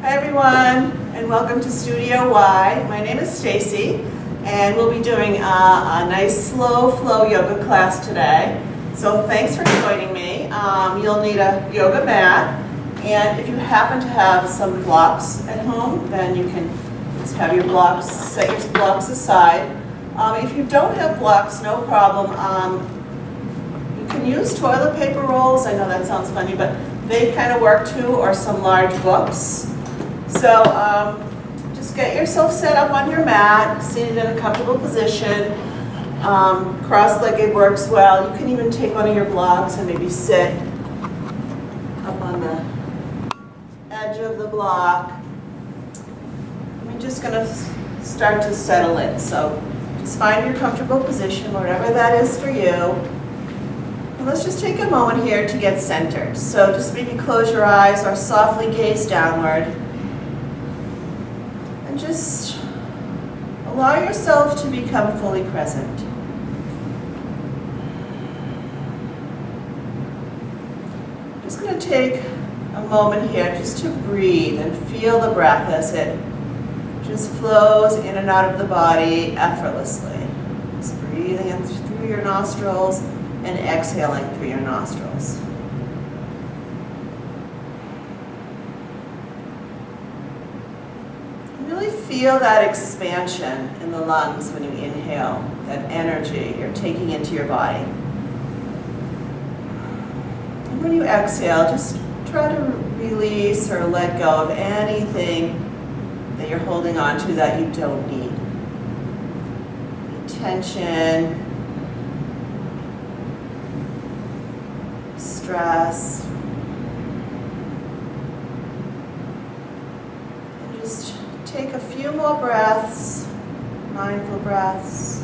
Hi everyone, and welcome to Studio Y. My name is Stacey, and we'll be doing a nice slow flow yoga class today. So thanks for joining me. You'll need a yoga mat, and if you happen to have some blocks at home, then you can just have your blocks, set your blocks aside. If you don't have blocks, no problem. You can use toilet paper rolls. I know that sounds funny, but they kind of work too, or some large books. So just get yourself set up on your mat, seated in a comfortable position. Cross-legged works well. You can even take one of your blocks and maybe sit up on the edge of the block. We're just going to start to settle in. So just find your comfortable position, whatever that is for you. And let's just take a moment here to get centered. So just maybe close your eyes or softly gaze downward. And just allow yourself to become fully present. I'm just going to take a moment here just to breathe and feel the breath as it just flows in and out of the body effortlessly. Just breathing in through your nostrils and exhaling through your nostrils. Really feel that expansion in the lungs when you inhale, that energy you're taking into your body. And when you exhale, just try to release or let go of anything that you're holding on to that you don't need. Tension, stress, and just take a few more breaths, mindful breaths.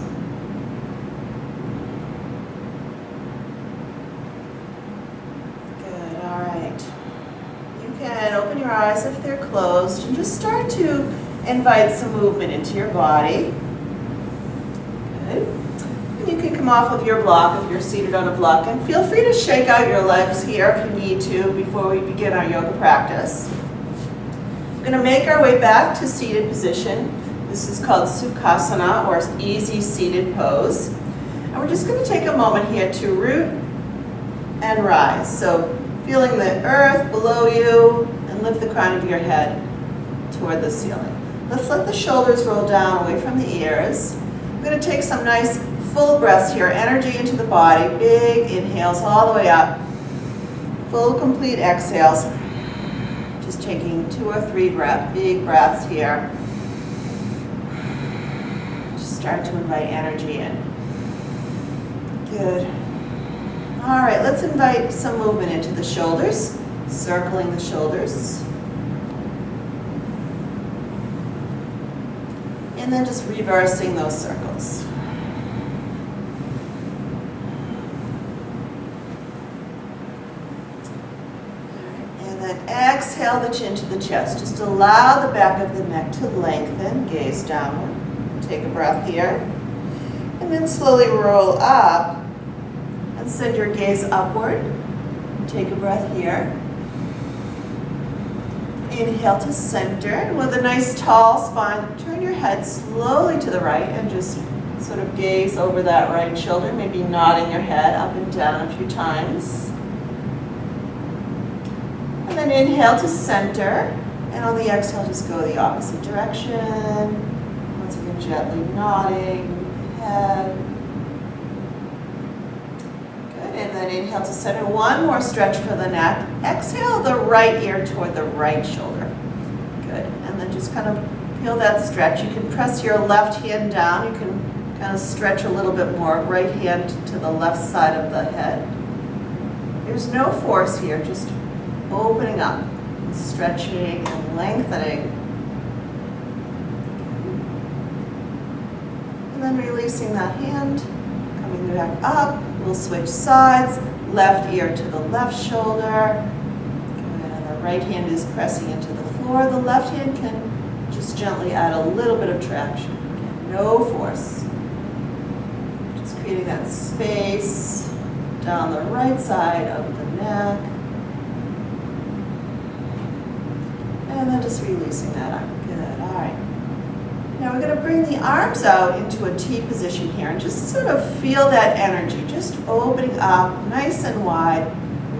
Good, all right. You can open your eyes if they're closed and just start to invite some movement into your body. Good. And you can come off of your block if you're seated on a block, and feel free to shake out your legs here if you need to before we begin our yoga practice. We're going to make our way back to seated position. This is called Sukhasana, or easy seated pose. And we're just going to take a moment here to root and rise. So feeling the earth below you, and lift the crown of your head toward the ceiling. Let's let the shoulders roll down away from the ears. We're going to take some nice full breaths here, energy into the body, big inhales all the way up, full complete exhales. Just taking 2 or 3 big breaths here. Just start to invite energy in. Good. All right, let's invite some movement into the shoulders, circling the shoulders. And then just reversing those circles. Exhale the chin to the chest. Just allow the back of the neck to lengthen. Gaze downward. Take a breath here. And then slowly roll up and send your gaze upward. Take a breath here. Inhale to center. And with a nice tall spine, turn your head slowly to the right and just sort of gaze over that right shoulder, maybe nodding your head up and down a few times. And then inhale to center, and on the exhale, just go the opposite direction. Once again, gently nodding the head. Good, and then inhale to center. One more stretch for the neck. Exhale the right ear toward the right shoulder. Good, and then just kind of feel that stretch. You can press your left hand down. You can kind of stretch a little bit more. Right hand to the left side of the head. There's no force here, just opening up, stretching and lengthening. And then releasing that hand, coming back up. We'll switch sides, left ear to the left shoulder. And the right hand is pressing into the floor. The left hand can just gently add a little bit of traction. Again, no force. Just creating that space down the right side of the neck. And then just releasing that arm. Good, all right. Now we're going to bring the arms out into a T position here and just sort of feel that energy, just opening up nice and wide.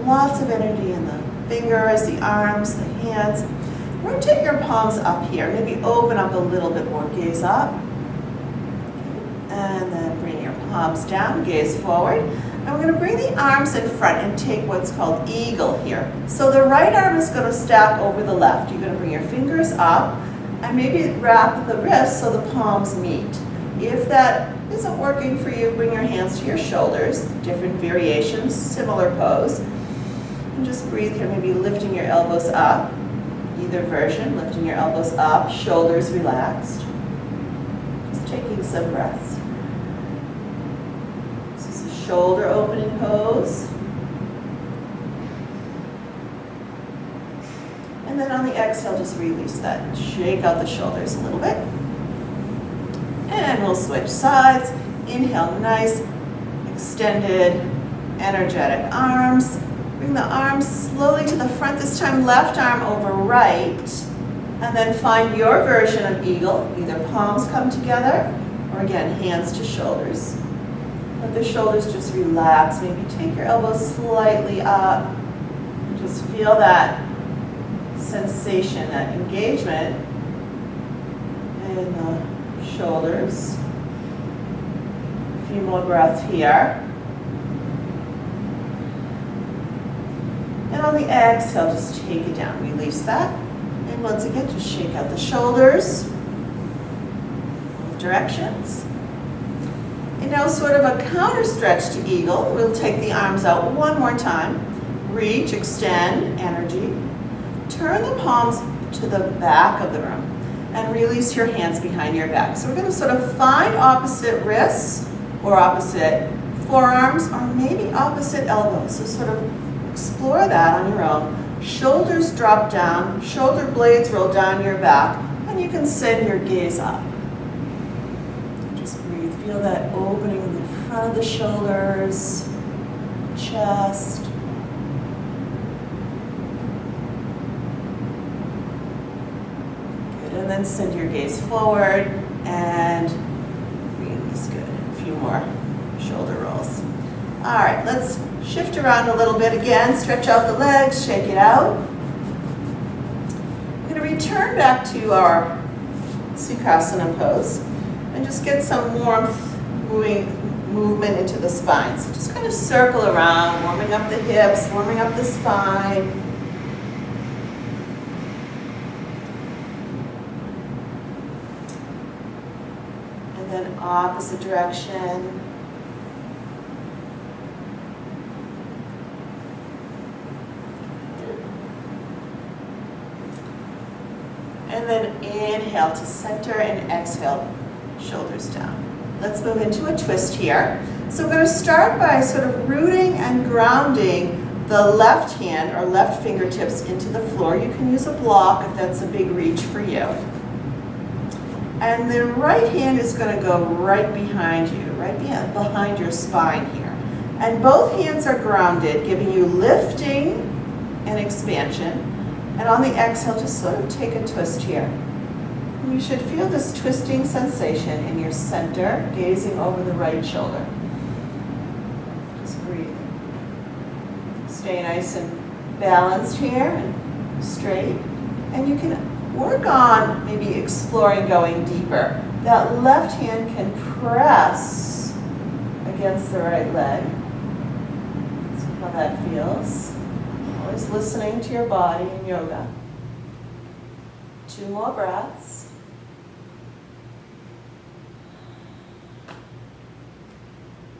Lots of energy in the fingers, the arms, the hands. Rotate your palms up here. Maybe open up a little bit more. Gaze up. And then bring your palms down, gaze forward. And we're going to bring the arms in front and take what's called eagle here. So the right arm is going to stack over the left. You're going to bring your fingers up and maybe wrap the wrists so the palms meet. If that isn't working for you, bring your hands to your shoulders. Different variations, similar pose. And just breathe here, maybe lifting your elbows up. Either version, lifting your elbows up, shoulders relaxed. Just taking some breaths. This is a shoulder opening pose. And then on the exhale, just release that. Shake out the shoulders a little bit. And we'll switch sides. Inhale, nice, extended, energetic arms. Bring the arms slowly to the front, this time left arm over right, and then find your version of eagle. Either palms come together, or again, hands to shoulders. Let the shoulders just relax. Maybe take your elbows slightly up. And just feel that sensation, that engagement in the shoulders. A few more breaths here. And on the exhale, just take it down. Release that. And once again, just shake out the shoulders. Both directions. And now sort of a counter stretch to eagle. We'll take the arms out one more time. Reach, extend, energy. Turn the palms to the back of the room. And release your hands behind your back. So we're going to sort of find opposite wrists or opposite forearms or maybe opposite elbows. So sort of explore that on your own. Shoulders drop down, shoulder blades roll down your back, and you can send your gaze up. Just breathe. Feel that opening in the front of the shoulders, chest. Good. And then send your gaze forward and release. Good. A few more shoulder rolls. All right, let's shift around a little bit again. Stretch out the legs, shake it out. We're going to return back to our Sukhasana pose and just get some warmth movement into the spine. So just kind of circle around, warming up the hips, warming up the spine. And then opposite direction. And then inhale to center and exhale, shoulders down. Let's move into a twist here. So we're going to start by sort of rooting and grounding the left hand or left fingertips into the floor. You can use a block if that's a big reach for you. And the right hand is going to go right behind you, right behind your spine here. And both hands are grounded, giving you lifting and expansion. And on the exhale, just sort of take a twist here. And you should feel this twisting sensation in your center, gazing over the right shoulder. Just breathe. Stay nice and balanced here and straight. And you can work on maybe exploring going deeper. That left hand can press against the right leg. See how that feels. Always listening to your body in yoga. 2 more breaths.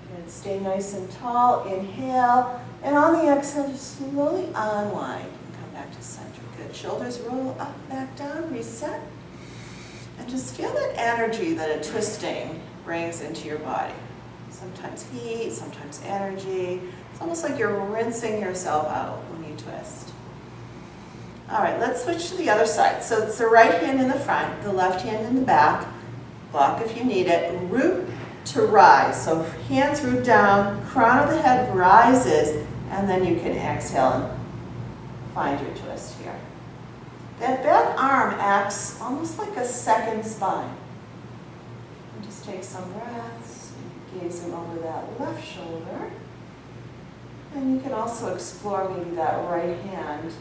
Good. Stay nice and tall. Inhale. And on the exhale, just slowly unwind and come back to center. Good. Shoulders roll up, back down, reset. And just feel that energy that a twisting brings into your body. Sometimes heat, sometimes energy. It's almost like you're rinsing yourself out when you twist. All right, let's switch to the other side. So it's the right hand in the front, the left hand in the back. Block if you need it. Root to rise. So hands root down, crown of the head rises, and then you can exhale and find your twist here. That back arm acts almost like a second spine. And just take some breaths, gazing over that left shoulder. And you can also explore maybe that right hand,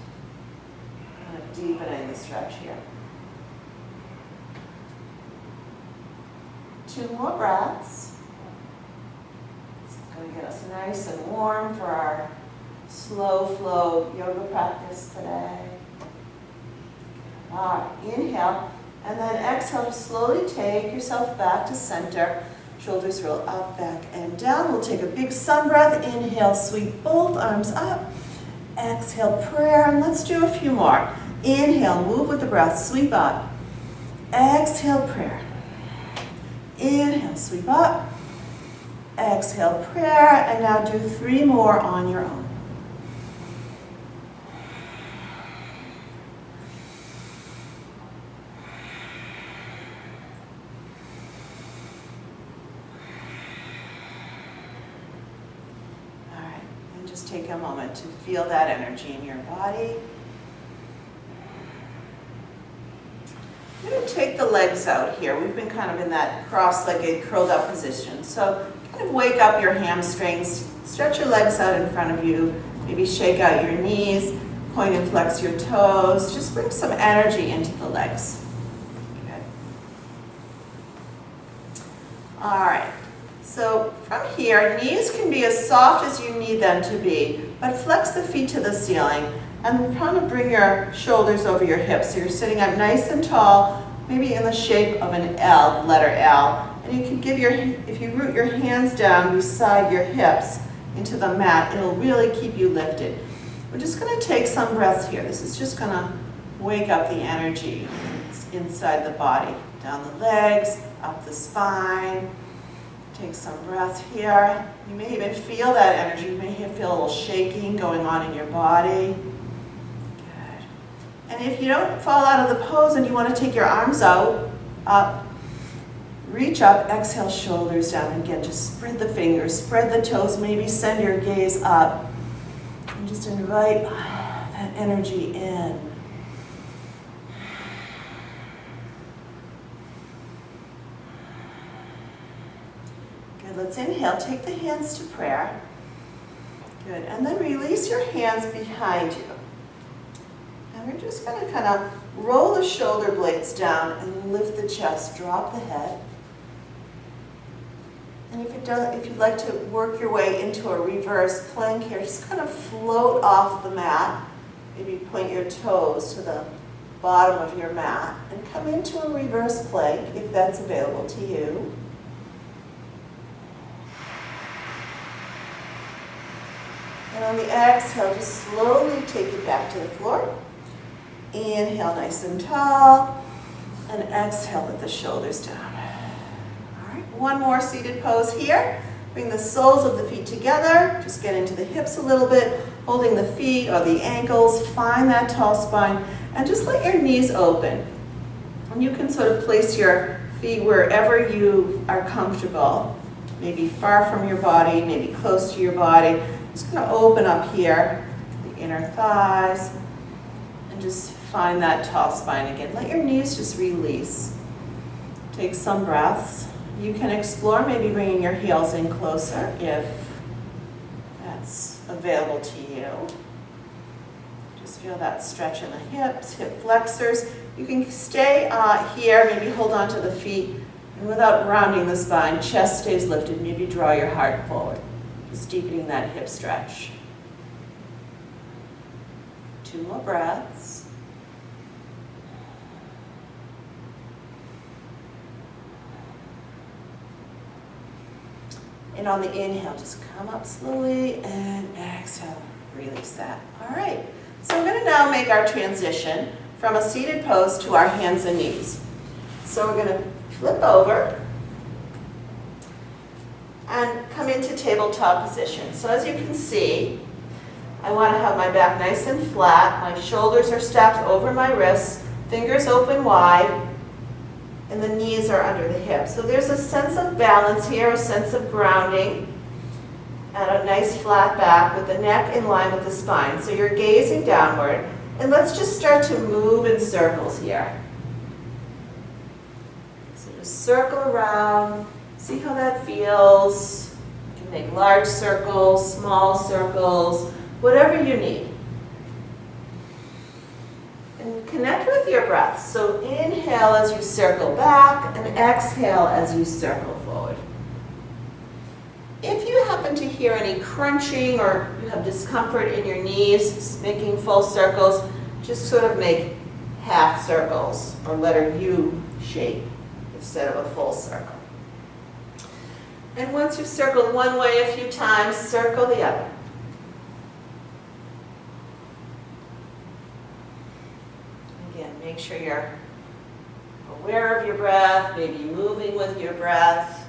kind of deepening the stretch here. 2 more breaths. This is going to get us nice and warm for our slow flow yoga practice today. All right, inhale, and then exhale to slowly take yourself back to center. Shoulders roll up, back, and down. We'll take a big sun breath. Inhale, sweep both arms up. Exhale, prayer, and let's do a few more. Inhale, move with the breath, sweep up. Exhale, prayer. Inhale, sweep up. Exhale, prayer, and now do 3 more on your own. Take a moment to feel that energy in your body. I'm going to take the legs out here. We've been kind of in that cross-legged, curled up position. So kind of wake up your hamstrings, stretch your legs out in front of you, maybe shake out your knees, point and flex your toes. Just bring some energy into the legs. Good. All right. So from here, knees can be as soft as you need them to be, but flex the feet to the ceiling and kind of bring your shoulders over your hips. So you're sitting up nice and tall, maybe in the shape of an L, letter L. And you can give if you root your hands down beside your hips into the mat, it'll really keep you lifted. We're just going to take some breaths here. This is just going to wake up the energy inside the body, down the legs, up the spine. Take some breath here. You may even feel that energy. You may feel a little shaking going on in your body. Good. And if you don't fall out of the pose and you want to take your arms out, up, reach up, exhale, shoulders down. And again, just spread the fingers, spread the toes, maybe send your gaze up. And just invite that energy in. Let's inhale, take the hands to prayer. Good, and then release your hands behind you. And we're just going to kind of roll the shoulder blades down and lift the chest, drop the head. And if you'd like to work your way into a reverse plank here, just kind of float off the mat. Maybe point your toes to the bottom of your mat and come into a reverse plank if that's available to you. And on the exhale, just slowly take it back to the floor. Inhale nice and tall. And exhale, let the shoulders down. All right, one more seated pose here. Bring the soles of the feet together. Just get into the hips a little bit, holding the feet or the ankles. Find that tall spine. And just let your knees open. And you can sort of place your feet wherever you are comfortable. Maybe far from your body, maybe close to your body. Just going to open up here, the inner thighs, and just find that tall spine again. Let your knees just release. Take some breaths. You can explore maybe bringing your heels in closer if that's available to you. Just feel that stretch in the hips, hip flexors. You can stay here, maybe hold on to the feet, and without rounding the spine, chest stays lifted. Maybe draw your heart forward. Just deepening that hip stretch. 2 more breaths. And on the inhale, just come up slowly and exhale, release that. All right, so we're going to now make our transition from a seated pose to our hands and knees. So we're going to flip over and come into tabletop position. So as you can see, I want to have my back nice and flat. My shoulders are stacked over my wrists, fingers open wide, and the knees are under the hips. So there's a sense of balance here, a sense of grounding, and a nice flat back with the neck in line with the spine. So you're gazing downward, And let's just start to move in circles here. So just circle around, see how that feels. You can make large circles, small circles, whatever you need. And connect with your breath. So inhale as you circle back and exhale as you circle forward. If you happen to hear any crunching or you have discomfort in your knees, making full circles, just sort of make half circles or letter U shape instead of a full circle. And once you've circled one way a few times, circle the other. Again, make sure you're aware of your breath, maybe moving with your breath.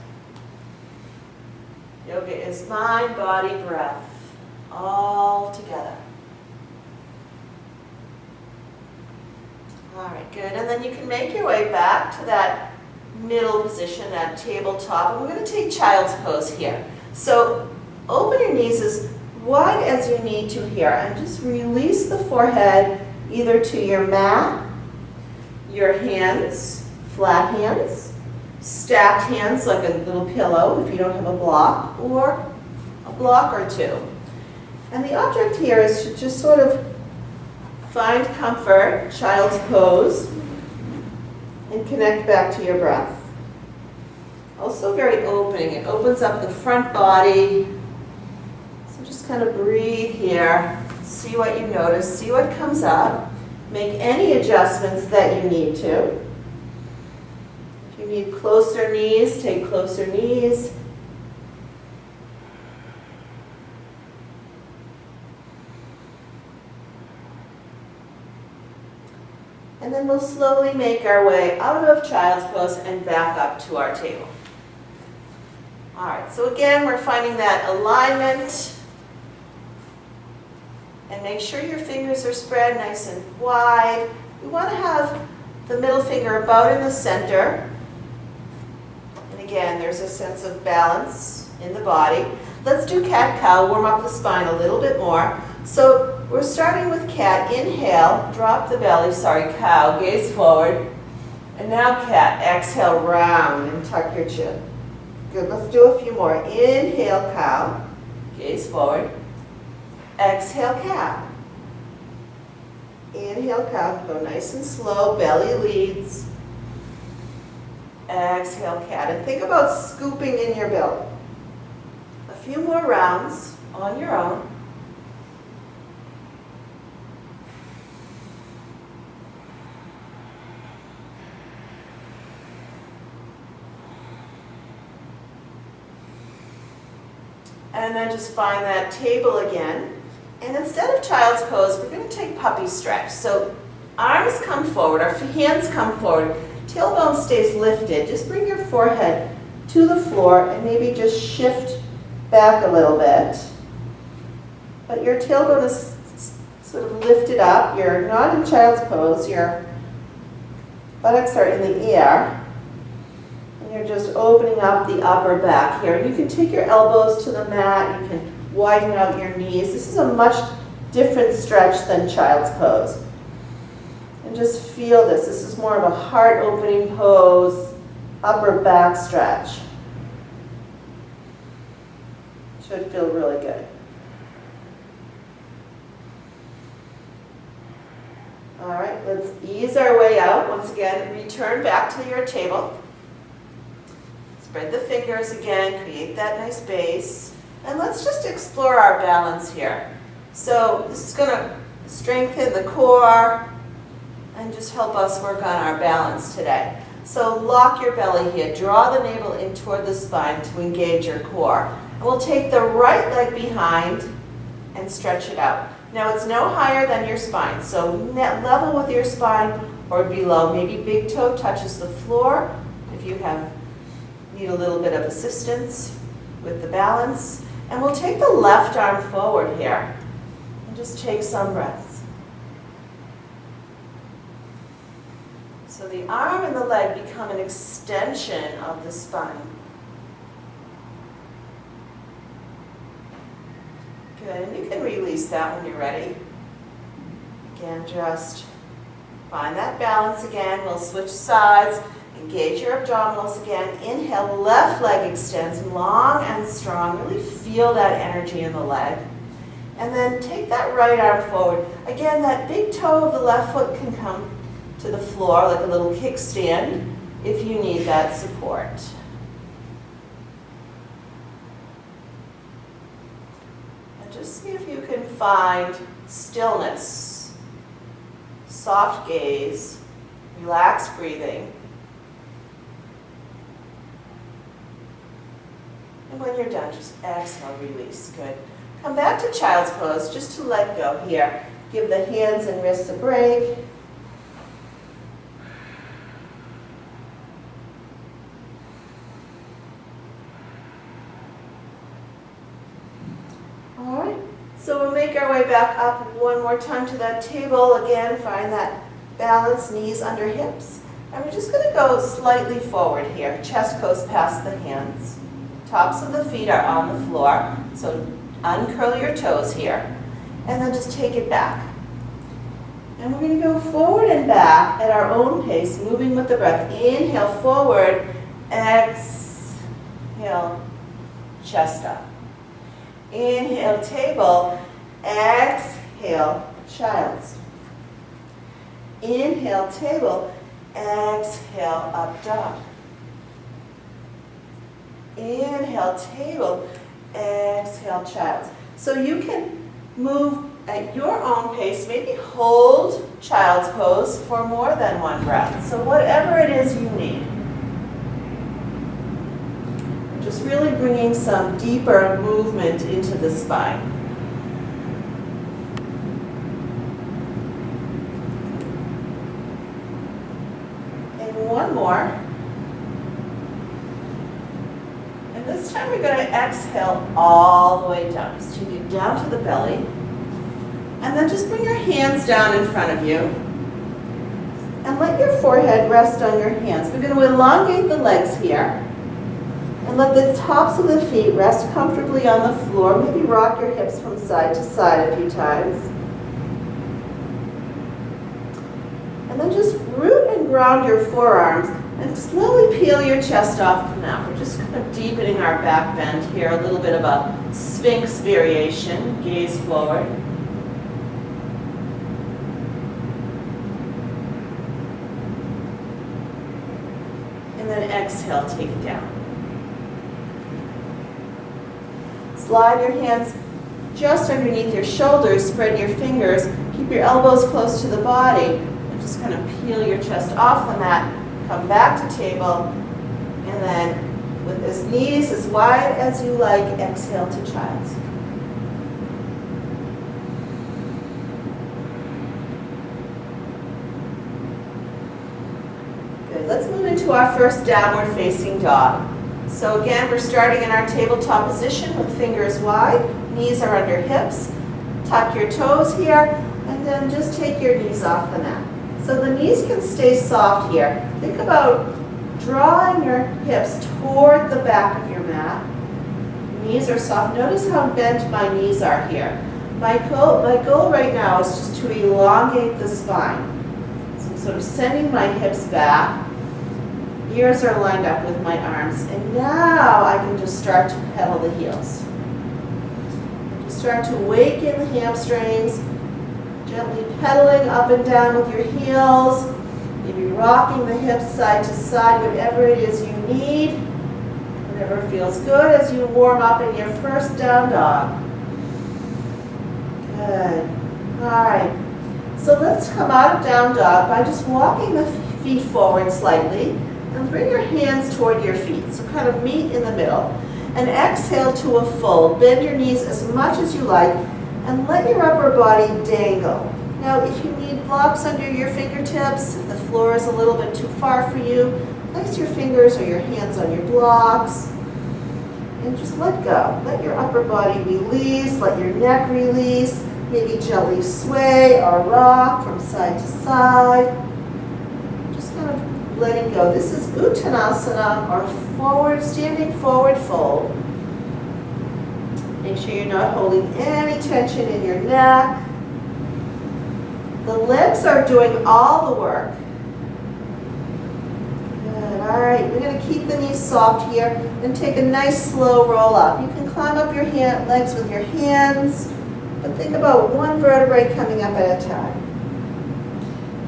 Yoga is mind, body, breath, all together. All right, good. And then you can make your way back to that middle position, that tabletop. And we're going to take child's pose here. So open your knees as wide as you need to here. And just release the forehead either to your mat, your hands, flat hands, stacked hands like a little pillow if you don't have a block, or a block or two. And the object here is to just sort of find comfort, child's pose, and connect back to your breath. Also very opening. It opens up the front body. So just kind of breathe here. See what you notice. See what comes up. Make any adjustments that you need to. If you need closer knees, take closer knees. And then we'll slowly make our way out of child's pose and back up to our table. All right, so again, we're finding that alignment. And make sure your fingers are spread nice and wide. We want to have the middle finger about in the center. And again, there's a sense of balance in the body. Let's do cat-cow, warm up the spine a little bit more. So we're starting with cat. Inhale, drop the belly, cow, gaze forward. And now cat, exhale, round and tuck your chin. Good, let's do a few more. Inhale, cow, gaze forward. Exhale, cat. Inhale, cow, go nice and slow, belly leads. Exhale, cat. And think about scooping in your belly. A few more rounds on your own. And then just find that table again. And instead of child's pose, we're going to take puppy stretch. So arms come forward, our hands come forward, tailbone stays lifted. Just bring your forehead to the floor and maybe just shift back a little bit. But your tailbone is sort of lifted up. You're not in child's pose. Your buttocks are in the air. And you're just opening up the upper back here. You can take your elbows to the mat. You can widen out your knees. This is a much different stretch than child's pose. And just feel this. This is more of a heart opening pose, upper back stretch. Should feel really good. All right, let's ease our way out. Once again, return back to your table. Spread the fingers again, create that nice base. And let's just explore our balance here. So this is going to strengthen the core and just help us work on our balance today. So lock your belly here. Draw the navel in toward the spine to engage your core. And we'll take the right leg behind and stretch it out. Now it's no higher than your spine. So level with your spine or below. Maybe big toe touches the floor if you need a little bit of assistance with the balance. And we'll take the left arm forward here and just take some breaths. So the arm and the leg become an extension of the spine. Good, and you can release that when you're ready. Again, just find that balance again. We'll switch sides. Engage your abdominals again. Inhale, left leg extends long and strong. Really feel that energy in the leg. And then take that right arm forward. Again, that big toe of the left foot can come to the floor like a little kickstand if you need that support. And just see if you can find stillness, soft gaze, relaxed breathing. And when you're done, just exhale, release. Good. Come back to child's pose just to let go here. Give the hands and wrists a break. All right. So we'll make our way back up one more time to that table. Again, find that balance, knees under hips. And we're just going to go slightly forward here. Chest goes past the hands. Tops of the feet are on the floor, so uncurl your toes here, and then just take it back. And we're going to go forward and back at our own pace, moving with the breath. Inhale, forward, exhale, chest up. Inhale, table, exhale, child's. Inhale, table, exhale, up dog. Inhale, table, exhale, child. So you can move at your own pace, maybe hold child's pose for more than one breath. So whatever it is you need. Just really bringing some deeper movement into the spine. And one more. This time we're going to exhale all the way down. Just take it down to the belly. And then just bring your hands down in front of you. And let your forehead rest on your hands. We're going to elongate the legs here. And let the tops of the feet rest comfortably on the floor. Maybe rock your hips from side to side a few times. And then just root and ground your forearms. And slowly peel your chest off the mat. We're just kind of deepening our back bend here, a little bit of a Sphinx variation. Gaze forward. And then exhale, take it down. Slide your hands just underneath your shoulders, spread your fingers, keep your elbows close to the body, and just kind of peel your chest off the mat. Come back to table, and then with his knees as wide as you like, exhale to child's. Good. Let's move into our first downward facing dog. So again, we're starting in our tabletop position with fingers wide, knees are under hips. Tuck your toes here, and then just take your knees off the mat. So the knees can stay soft here. Think about drawing your hips toward the back of your mat. Knees are soft. Notice how bent my knees are here. My goal right now is just to elongate the spine. So I'm sort of sending my hips back. Ears are lined up with my arms. And now I can just start to pedal the heels. Just start to wake in the hamstrings. Gently pedaling up and down with your heels, maybe rocking the hips side to side, whatever it is you need, whatever feels good as you warm up in your first down dog. Good. All right. So let's come out of down dog by just walking the feet forward slightly and bring your hands toward your feet. So kind of meet in the middle. And exhale to a fold. Bend your knees as much as you like. And let your upper body dangle. Now, if you need blocks under your fingertips, if the floor is a little bit too far for you, place your fingers or your hands on your blocks. And just let go. Let your upper body release. Let your neck release. Maybe gently sway or rock from side to side. Just kind of letting go. This is Uttanasana, or forward, standing forward fold. Make sure you're not holding any tension in your neck. The legs are doing all the work. Good. All right, we're going to keep the knees soft here and take a nice slow roll up. You can climb up your legs with your hands, but think about one vertebrae coming up at a time.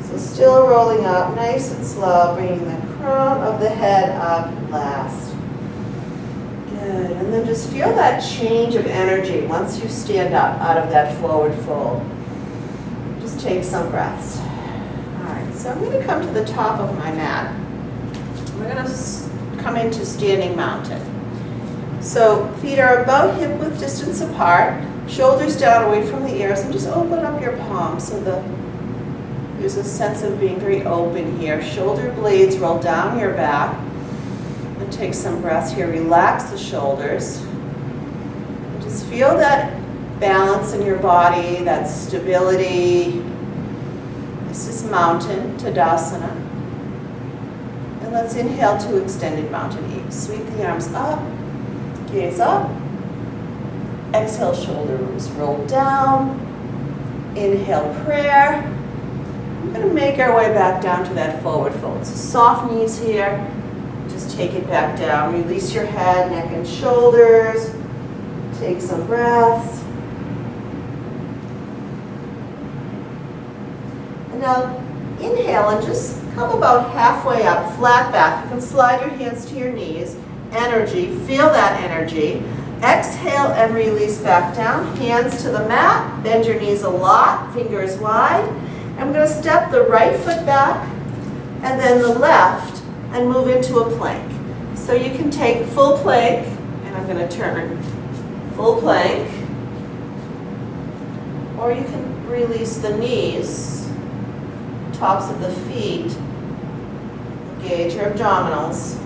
So still rolling up, nice and slow, bringing the crown of the head up last. Good, and then just feel that change of energy once you stand up out of that forward fold. Just take some breaths. All right, so I'm going to come to the top of my mat. We're going to come into standing mountain. So feet are about hip width distance apart, shoulders down away from the ears, and just open up your palms so there's a sense of being very open here. Shoulder blades roll down your back. And take some breaths here. Relax the shoulders. And just feel that balance in your body, that stability. This is mountain, Tadasana. And let's inhale to extended mountain ease. Sweep the arms up, gaze up. Exhale, shoulders roll down. Inhale, prayer. We're going to make our way back down to that forward fold. So soft knees here. Just take it back down. Release your head, neck, and shoulders. Take some breaths. And now inhale and just come about halfway up, flat back. You can slide your hands to your knees. Energy, feel that energy. Exhale and release back down. Hands to the mat. Bend your knees a lot, fingers wide. I'm going to step the right foot back and then the left and move into a plank. So you can take full plank, and I'm going to turn full plank, or you can release the knees, tops of the feet, engage your abdominals,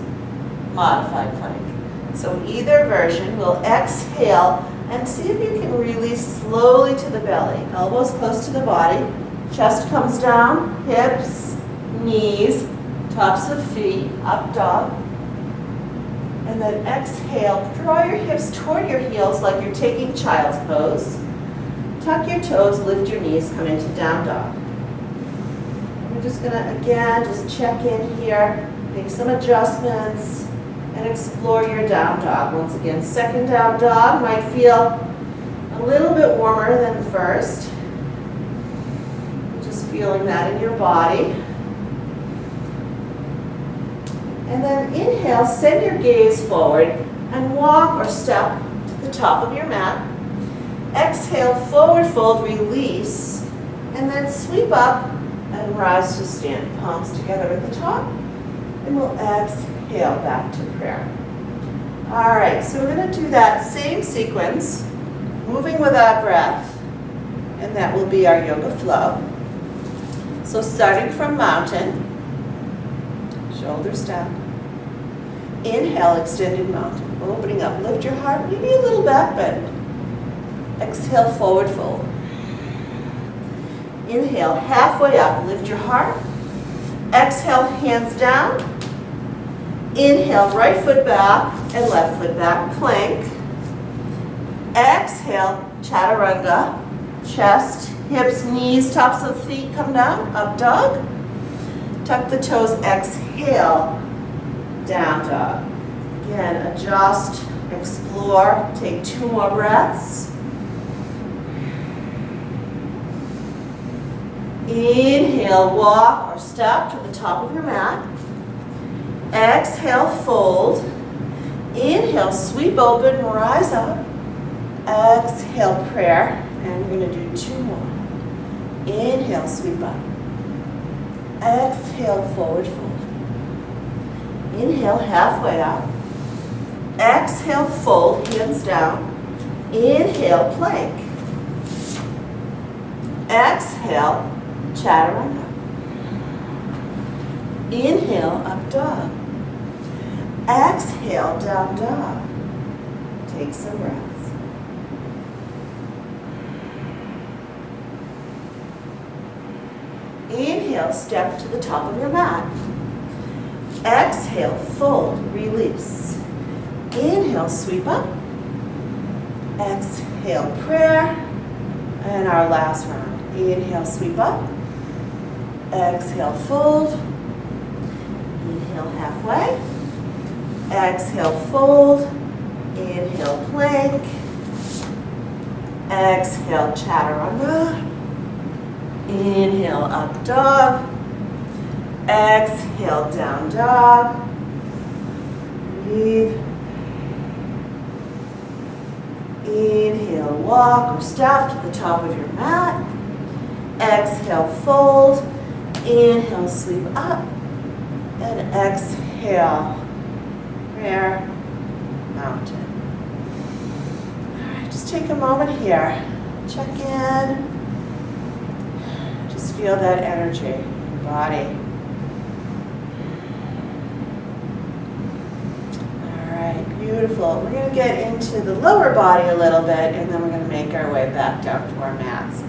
modified plank. So either version, we'll exhale and see if you can release slowly to the belly. Elbows close to the body. Chest comes down, hips, knees, tops of feet, up dog. And then exhale, draw your hips toward your heels like you're taking child's pose. Tuck your toes, lift your knees, come into down dog. We're just gonna, again, just check in here, make some adjustments, and explore your down dog. Once again, second down dog might feel a little bit warmer than the first. Feeling that in your body. And then inhale, send your gaze forward and walk or step to the top of your mat. Exhale, forward fold, release, and then sweep up and rise to stand. Palms together at the top, and we'll exhale back to prayer. All right, so we're going to do that same sequence, moving with our breath, and that will be our yoga flow. So starting from mountain, shoulders down. Inhale, extended mountain. Opening up, lift your heart, maybe a little back bend. Exhale, forward fold. Inhale, halfway up, lift your heart. Exhale, hands down. Inhale, right foot back and left foot back, plank. Exhale, chaturanga, chest, hips, knees, tops of feet come down, up dog. Tuck the toes, exhale, down dog. Again, adjust, explore, take 2 more breaths. Inhale, walk or step to the top of your mat. Exhale, fold. Inhale, sweep open, rise up. Exhale, prayer. And we're going to do 2 more. Inhale, sweep up. Exhale, forward fold. Inhale, halfway up. Exhale, fold, hands down. Inhale, plank. Exhale, chaturanga. Inhale, up dog. Exhale, down dog. Take some breaths. Inhale, step to the top of your mat. Exhale, fold, release. Inhale, sweep up. Exhale, prayer. And our last round. Inhale, sweep up. Exhale, fold. Inhale, halfway. Exhale, fold. Inhale, plank. Exhale, chaturanga. Inhale, up dog. Exhale, down dog. Breathe. Inhale, walk or step to the top of your mat. Exhale, fold. Inhale, sweep up. And exhale, prayer mountain. All right, just take a moment here. Check in. Just feel that energy in your body. All right, beautiful. We're going to get into the lower body a little bit, and then we're going to make our way back down to our mats.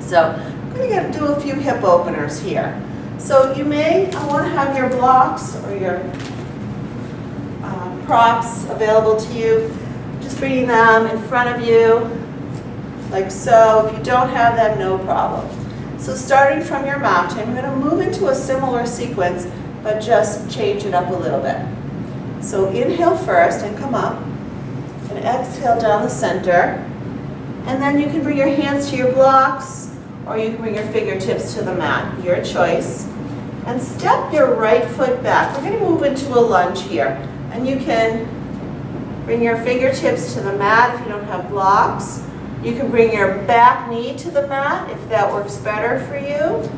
So I'm going to do a few hip openers here. So you may want to have your blocks or your props available to you. Just bringing them in front of you, like so. If you don't have them, no problem. So starting from your mountain, we're going to move into a similar sequence, but just change it up a little bit. So inhale first and come up, and exhale down the center. And then you can bring your hands to your blocks, or you can bring your fingertips to the mat, your choice. And step your right foot back. We're going to move into a lunge here. And you can bring your fingertips to the mat if you don't have blocks. You can bring your back knee to the mat if that works better for you.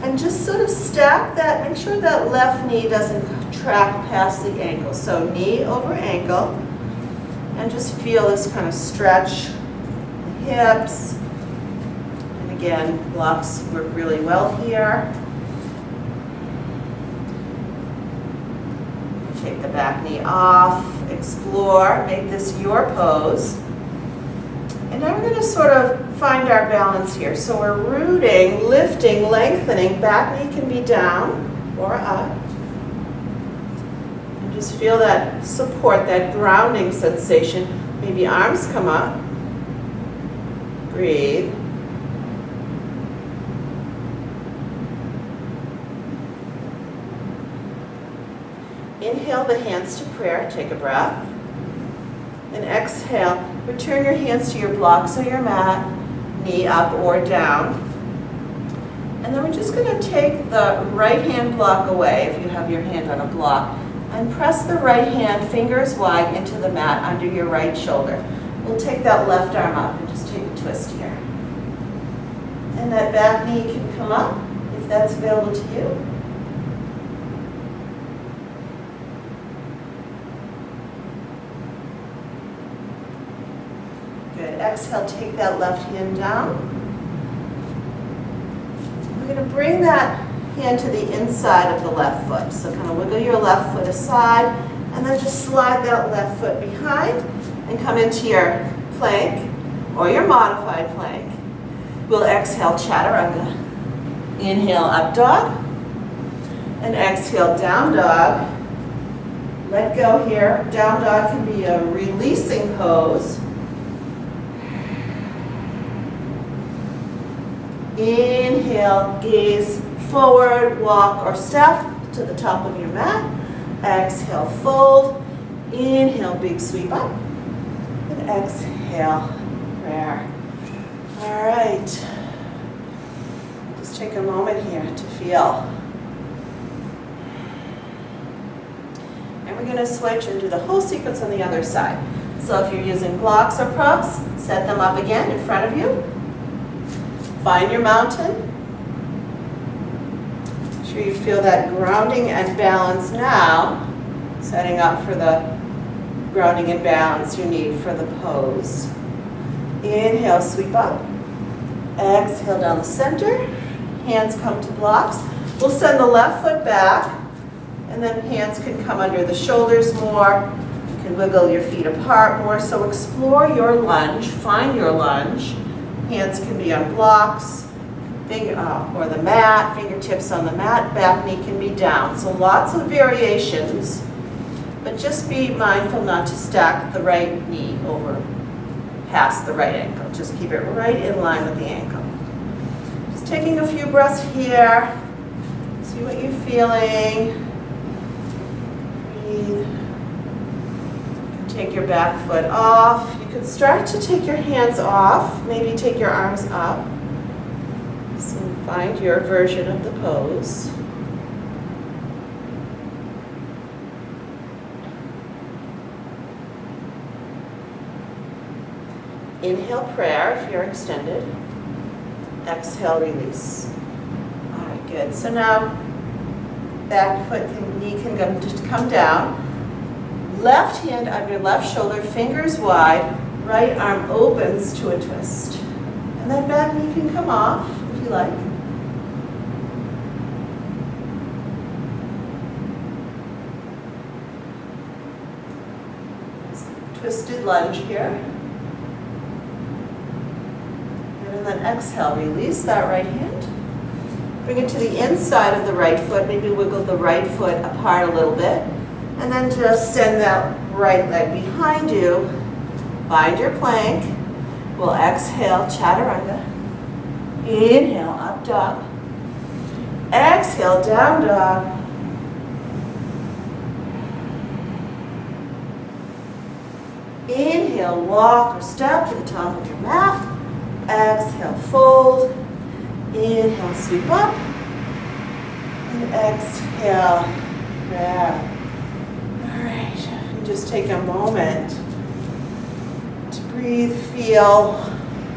And just sort of stack that, make sure that left knee doesn't track past the ankle. So knee over ankle. And just feel this kind of stretch the hips. And again, blocks work really well here. Take the back knee off, explore, make this your pose. And now we're going to sort of find our balance here. So we're rooting, lifting, lengthening. Back knee can be down or up. And just feel that support, that grounding sensation. Maybe arms come up. Breathe. Inhale the hands to prayer, take a breath. And exhale, return your hands to your blocks or your mat, knee up or down. And then we're just going to take the right hand block away, if you have your hand on a block, and press the right hand fingers wide into the mat under your right shoulder. We'll take that left arm up and just take a twist here. And that back knee can come up if that's available to you. Good. Exhale, take that left hand down. We're going to bring that hand to the inside of the left foot. So kind of wiggle your left foot aside, and then just slide that left foot behind and come into your plank or your modified plank. We'll exhale, chaturanga. Inhale, up dog. And exhale, down dog. Let go here. Down dog can be a releasing pose. Inhale, gaze forward, walk or step to the top of your mat. Exhale, fold. Inhale, big sweep up. And exhale, prayer. All right. Just take a moment here to feel. And we're going to switch and do the whole sequence on the other side. So if you're using blocks or props, set them up again in front of you. Find your mountain. Make sure you feel that grounding and balance now, setting up for the grounding and balance you need for the pose. Inhale, sweep up. Exhale down the center. Hands come to blocks. We'll send the left foot back, and then hands can come under the shoulders more. You can wiggle your feet apart more. So explore your lunge. Find your lunge. Hands can be on blocks, or the mat, fingertips on the mat, back knee can be down. So lots of variations, but just be mindful not to stack the right knee over past the right ankle. Just keep it right in line with the ankle. Just taking a few breaths here. See what you're feeling. Breathe. Take your back foot off. You could start to take your hands off. Maybe take your arms up. So find your version of the pose. Inhale, prayer if you're extended. Exhale, release. All right, good. So now, back foot, knee can just come down. Left hand under left shoulder, fingers wide. Right arm opens to a twist. And then back knee can come off if you like. Twisted lunge here. And then exhale, release that right hand. Bring it to the inside of the right foot. Maybe wiggle the right foot apart a little bit. And then just send that right leg behind you. Find your plank. We'll exhale, chaturanga. Inhale, up dog. Exhale, down dog. Inhale, walk or step to the top of your mat. Exhale, fold. Inhale, sweep up. And exhale, grab. All right, and just take a moment to breathe, feel,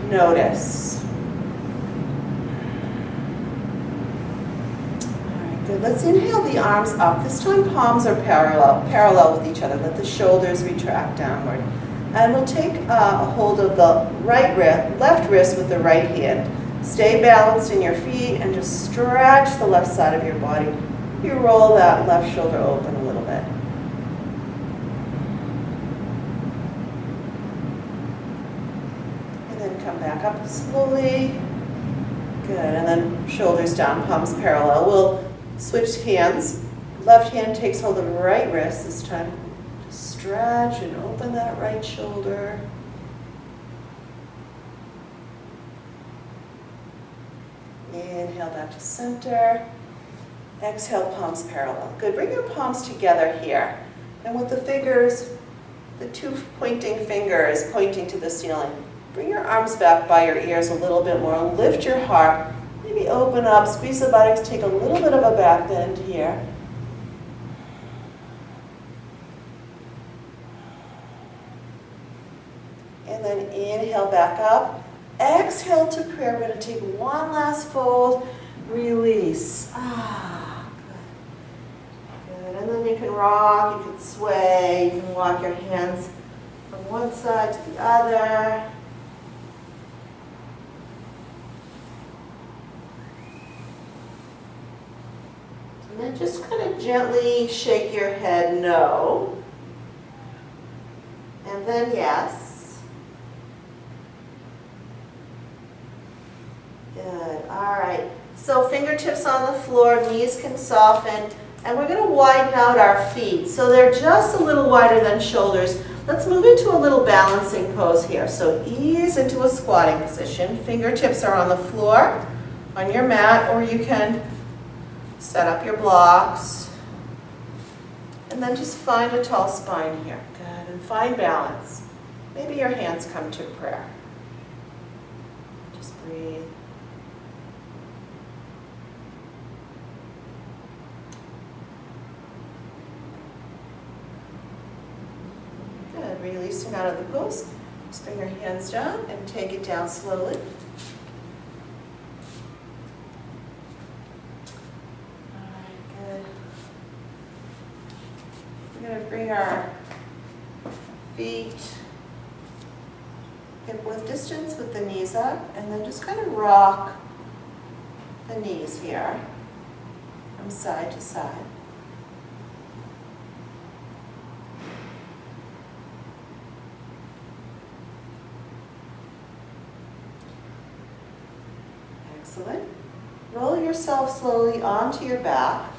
notice. All right, good. Let's inhale the arms up. This time palms are parallel with each other. Let the shoulders retract downward. And we'll take a hold of the left wrist with the right hand. Stay balanced in your feet and just stretch the left side of your body. You roll that left shoulder open a little bit. And then come back up slowly. Good, and then shoulders down, palms parallel. We'll switch hands. Left hand takes hold of the right wrist this time. Stretch and open that right shoulder. Inhale back to center. Exhale, palms parallel. Good, bring your palms together here. And with the fingers, the two pointing fingers pointing to the ceiling, bring your arms back by your ears a little bit more. Lift your heart. Maybe open up, squeeze the buttocks, take a little bit of a back bend here. And then inhale back up. Exhale to prayer. We're going to take one last fold. Release. Good. And then you can rock, you can sway, you can walk your hands from one side to the other. And then just kind of gently shake your head no. And then yes. Good, all right. So fingertips on the floor, knees can soften, and we're going to widen out our feet. So they're just a little wider than shoulders. Let's move into a little balancing pose here. So ease into a squatting position. Fingertips are on the floor, on your mat, or you can set up your blocks. And then just find a tall spine here. Good, and find balance. Maybe your hands come to prayer. Just breathe. Good, releasing out of the pose. Just bring your hands down and take it down slowly. We're going to bring our feet hip width distance with the knees up, and then just kind of rock the knees here from side to side. Excellent. Roll yourself slowly onto your back.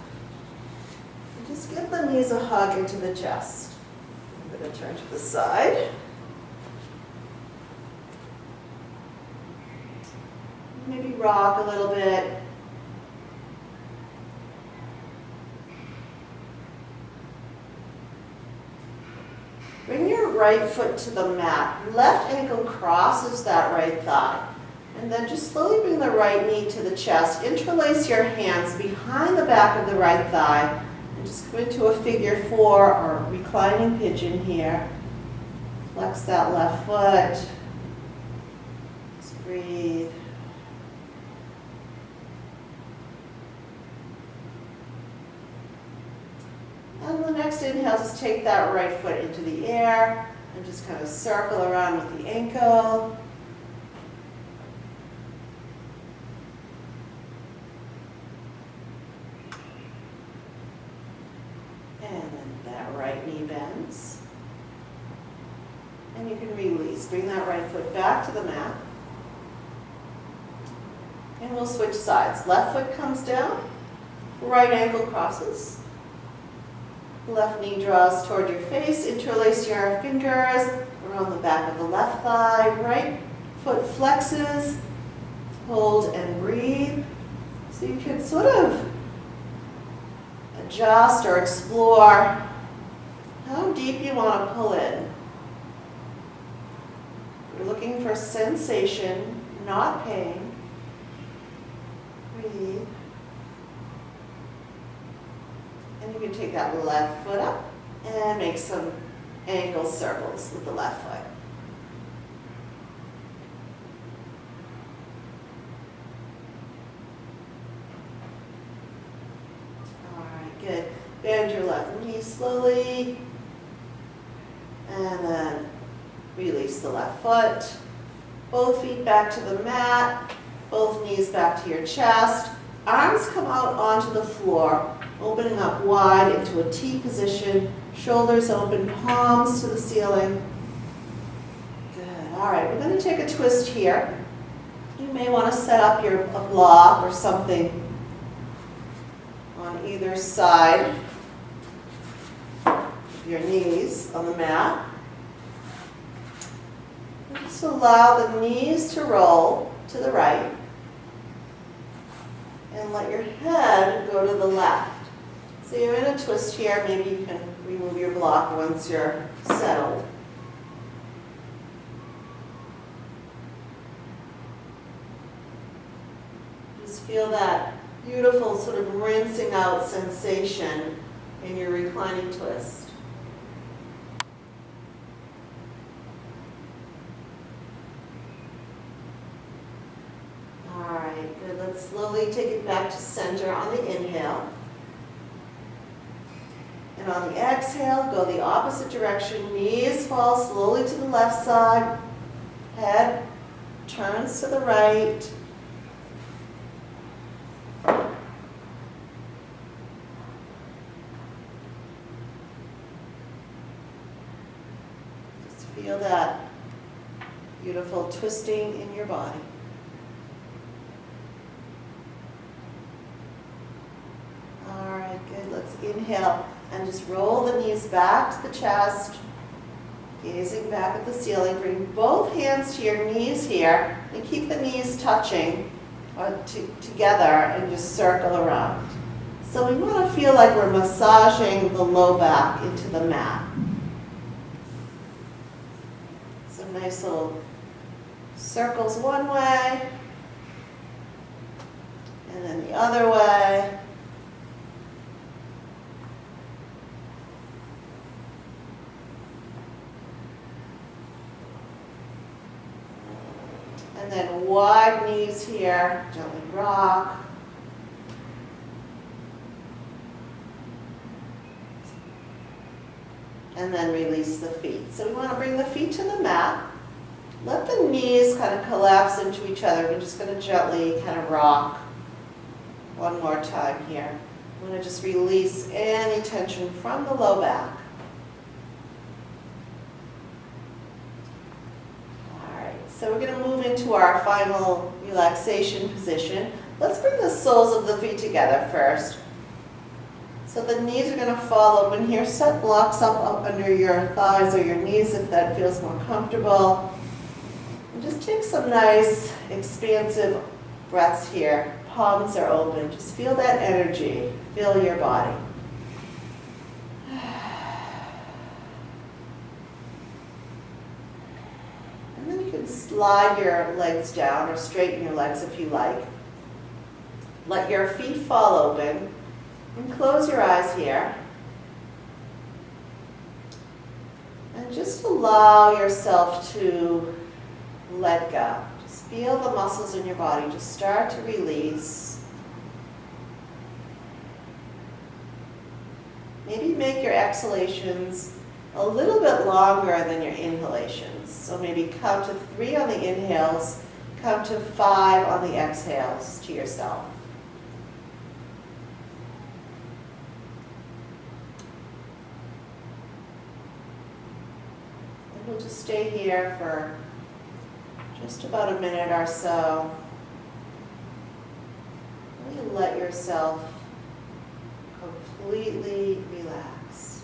Just give the knees a hug into the chest. I'm going to turn to the side. Maybe rock a little bit. Bring your right foot to the mat. Left ankle crosses that right thigh. And then just slowly bring the right knee to the chest. Interlace your hands behind the back of the right thigh. And just come into a figure 4 or reclining pigeon here. Flex that left foot. Just breathe. And the next inhale, just take that right foot into the air and just kind of circle around with the ankle. And then that right knee bends. And you can release. Bring that right foot back to the mat. And we'll switch sides. Left foot comes down, right ankle crosses. Left knee draws toward your face. Interlace your fingers around the back of the left thigh. Right foot flexes. Hold and breathe. So you can sort of adjust or explore how deep you want to pull in. We're looking for sensation, not pain. Breathe. And you can take that left foot up and make some ankle circles with the left foot. All right, good. Bend your left knee slowly. And then release the left foot. Both feet back to the mat. Both knees back to your chest. Arms come out onto the floor, opening up wide into a T position. Shoulders open, palms to the ceiling. Good. All right, we're going to take a twist here. You may want to set up a block or something on either side of your knees on the mat. And just allow the knees to roll to the right. And let your head go to the left. So you're in a twist here. Maybe you can remove your block once you're settled. Just feel that beautiful sort of rinsing out sensation in your reclining twist. All right, good. Let's slowly take it back to center on the inhale. And on the exhale, go the opposite direction. Knees fall slowly to the left side. Head turns to the right. Just feel that beautiful twisting in your body. All right, good. Let's inhale. And just roll the knees back to the chest, gazing back at the ceiling. Bring both hands to your knees here, and keep the knees touching together and just circle around. So we want to feel like we're massaging the low back into the mat. Some nice little circles one way, and then the other way. And then wide knees here, gently rock. And then release the feet. So we want to bring the feet to the mat. Let the knees kind of collapse into each other. We're just going to gently kind of rock one more time here. I'm going to just release any tension from the low back. So we're going to move into our final relaxation position. Let's bring the soles of the feet together first. So the knees are going to fall open here. Set blocks up under your thighs or your knees if that feels more comfortable. And just take some nice, expansive breaths here. Palms are open. Just feel that energy. Feel your body. And then you can slide your legs down or straighten your legs if you like. Let your feet fall open and close your eyes here. And just allow yourself to let go. Just feel the muscles in your body just start to release. Maybe make your exhalations a little bit longer than your inhalations. So maybe count to 3 on the inhales, count to 5 on the exhales to yourself. And we'll just stay here for just about a minute or so. Really let yourself completely relax.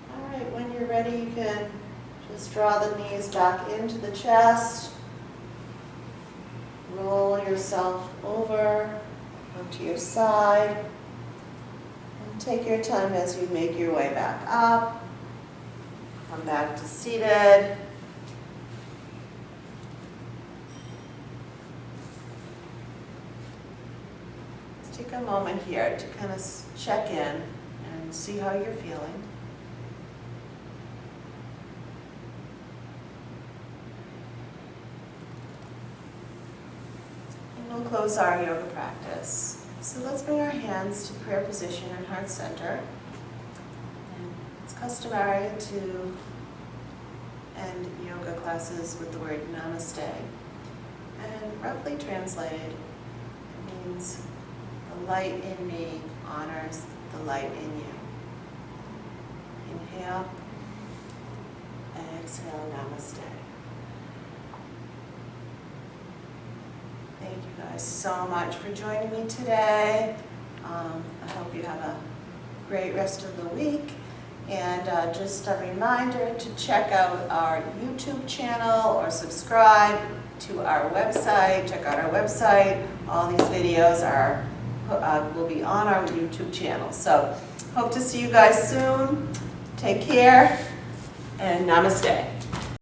All right, when you're ready, you can just draw the knees back into the chest. Roll yourself over onto your side. And take your time as you make your way back up. Come back to seated. Let's take a moment here to kind of check in and see how you're feeling. We'll close our yoga practice. So let's bring our hands to prayer position in heart center. And it's customary to end yoga classes with the word namaste. And roughly translated, it means the light in me honors the light in you. Inhale, exhale, namaste. Thank you guys so much for joining me today. I hope you have a great rest of the week. And just a reminder to check out our YouTube channel or subscribe to our website. Check out our website. All these videos will be on our YouTube channel. So hope to see you guys soon. Take care and namaste.